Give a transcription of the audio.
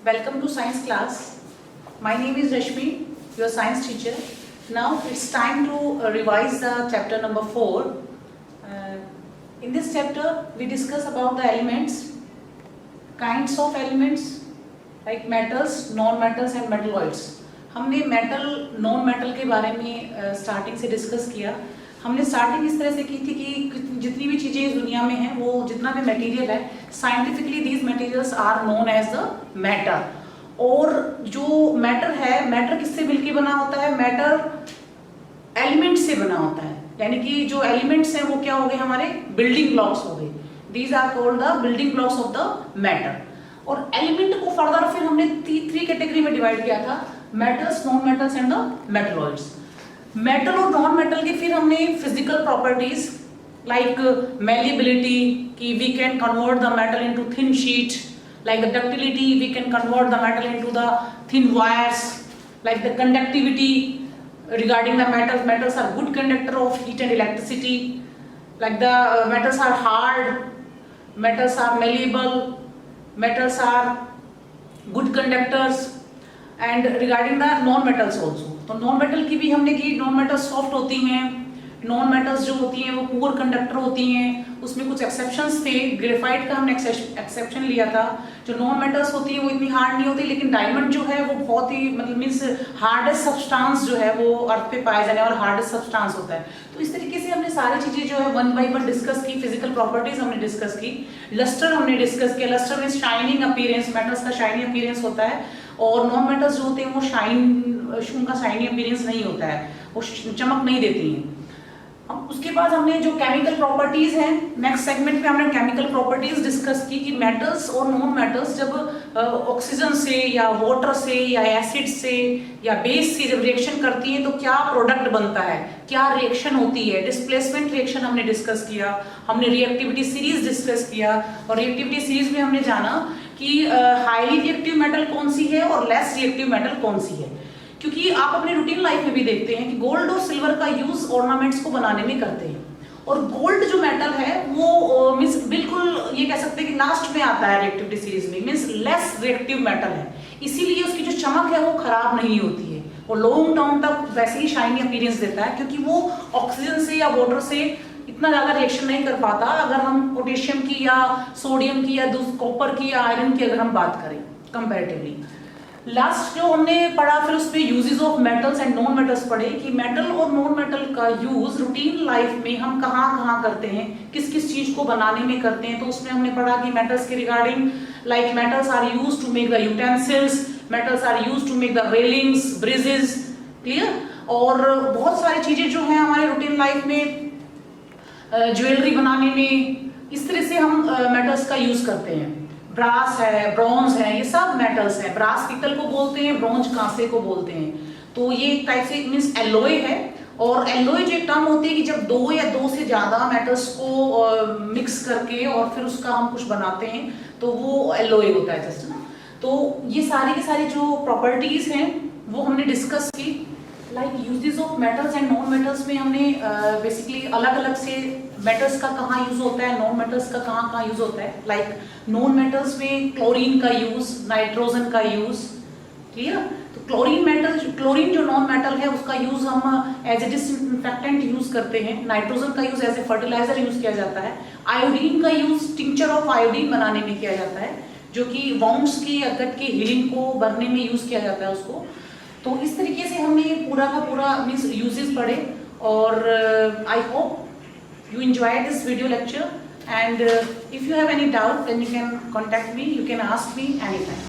Welcome to science class. My name is Rashmi, your science teacher. Now it's time to revise the chapter number 4. In this chapter we discuss about the elements, kinds of elements like metals, non-metals and metalloids. हमने metal non metal के बारे में starting से discuss किया. हमने starting इस तरह से की थी कि जितनी भी चीज़ें इस दुनिया में हैं वो जितना भी मटेरियल है scientifically these materials are known as the matter. और जो मैटर है, मैटर किससे मिलके बना होता है? मैटर एलिमेंट से बना होता है. यानी कि जो एलिमेंट्स हैं वो क्या हो गए? हमारे बिल्डिंग ब्लॉक्स हो गए. These are called the building blocks of the matter. और एलिमेंट को फर्दर फिर हमने थ्री कैटेगरी में डिवाइड किया था: metals, non metals and the metalloids. Metal और नॉन मेटल की फिर हमने फिजिकल प्रॉपर्टीज लाइक मैलिएबिलिटी, कि we can convert the metal into thin sheet, like the ductility, we can convert the metal into the thin wires, like the conductivity regarding the metals. Metals are good conductor of heat and electricity, like the metals are hard, metals are malleable, metals are good conductors. And regarding the non metals also, तो non metal की भी हमने की. Non metals soft होती हैं, non metals जो होती हैं वो पुअर कंडक्टर होती हैं. उसमें कुछ एक्सेप्शंस थे. ग्रेफाइट का हमने एक्सेप्शन लिया था. जो नॉन मेटल्स होती है वो इतनी हार्ड नहीं होती, लेकिन डायमंड जो है वो बहुत ही मतलब मीन्स हार्डेस्ट सब्सटेंस जो है वो अर्थ पे पाया जाने वाला हार्डेस्ट सब्सटेंस होता है. तो इस तरीके से हमने सारी चीजें जो है वन बाई वन डिस्कस की. फिजिकल प्रॉपर्टीज हमने डिस्कस की. लस्टर हमने डिस्कस किया. Lustre means shining appearance. Metals का शाइनिंग अपीयरेंस होता है और नॉन मेटल्स जो होते हैं वो उनका शाइनिंग अपीयरेंस नहीं होता है, वो चमक नहीं देती हैं. उसके बाद हमने जो केमिकल प्रॉपर्टीज हैं, नेक्स्ट सेगमेंट में हमने केमिकल प्रॉपर्टीज डिस्कस की कि मेटल्स और नॉन मेटल्स जब ऑक्सीजन से या वाटर से या एसिड से या बेस से जब रिएक्शन करती हैं तो क्या प्रोडक्ट बनता है, क्या रिएक्शन होती है. डिस्प्लेसमेंट रिएक्शन हमने डिस्कस किया. हमने रिएक्टिविटी सीरीज डिस्कस किया और रिएक्टिविटी सीरीज में हमने जाना कि हाईली रिएक्टिव मेटल कौन सी है और लेस रिएक्टिव मेटल कौन सी है. क्योंकि आप अपने रूटीन लाइफ में भी देखते हैं कि गोल्ड और सिल्वर का यूज ऑर्नामेंट्स को बनाने में करते हैं. और गोल्ड जो मेटल है वो मींस बिल्कुल ये कह सकते हैं कि लास्ट में आता है रिएक्टिविटी सीरीज में, मींस लेस रिएक्टिव मेटल है. इसीलिए उसकी जो चमक है वो खराब नहीं होती है, वो लॉन्ग टर्म तक वैसे ही शाइनी अपीयरेंस देता है, क्योंकि वो ऑक्सीजन से या वाटर से इतना ज्यादा रिएक्शन नहीं कर पाता. अगर हम पोटेशियम की या सोडियम की या कॉपर की या आयरन की अगर हम बात करें कंपैरेटिवली. लास्ट जो हमने पढ़ा फिर उसमें uses of metals and non metals पढ़े कि मेटल और नॉन मेटल का यूज रूटीन लाइफ में हम कहाँ करते हैं, किस किस चीज को बनाने में करते हैं. तो उसमें हमने पढ़ा कि मेटल्स के regarding like metals are used to make the utensils, metals are used to make the railings, bridges. Clear. और बहुत सारी चीजें जो हैं हमारे रूटीन लाइफ में ज्वेलरी बनाने में इस तरह से हम मेटल्स का यूज करते हैं. ब्रास है, ब्रॉन्ज है, ये सब मेटल्स हैं. ब्रास पीतल को बोलते हैं, ब्रॉन्ज कांसे को बोलते हैं. तो ये एक टाइप से मींस एलॉय है. और एलॉय जो एक टर्म होती है कि जब दो या दो से ज्यादा मेटल्स को मिक्स करके और फिर उसका हम कुछ बनाते हैं तो वो एलॉय होता है जस्ट ना. तो ये सारी की सारी जो प्रॉपर्टीज हैं वो हमने डिस्कस की. Like uses of metals and non metals में हमने बेसिकली अलग अलग से मेटल्स का कहाँ यूज होता है, नॉन मेटल्स का कहाँ यूज होता है. लाइक नॉन मेटल्स में क्लोरीन का यूज, नाइट्रोजन का यूज. क्लियर. तो क्लोरीन जो नॉन मेटल है उसका यूज हम एज ए डिसइंफेक्टेंट यूज करते हैं. नाइट्रोजन का use as a fertiliser use किया जाता है. आयोडीन का यूज टिंचर ऑफ आयोडीन बनाने में किया जाता है, जो कि वाउंड्स की या गट की हीलिंग को भरने में यूज किया जाता है उसको. तो इस तरीके से हमने पूरा का पूरा मीन्स यूजेस पढ़े. और I hope you enjoyed this video lecture, and if you have any doubt then you can contact me, you can ask me anytime.